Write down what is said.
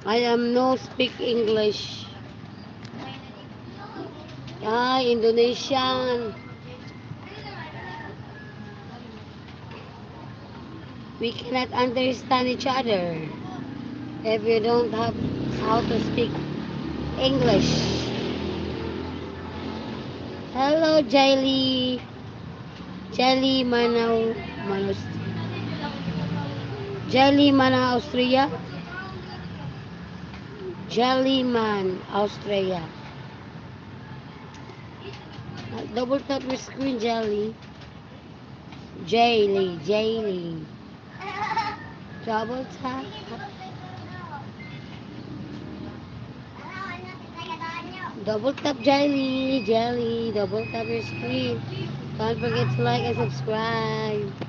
I am no speak English. Ah, Indonesian. We cannot understand each other if you don't have how to speak English. Hello, Jelly. Jelly Manau. Manus. Jelly Mana Austria. Jellyman Austria. Double tap your screen, Jelly. Jelly, Jelly. Double tap. Double tap Jelly, Jelly. Double tap your screen. Don't forget to like and subscribe.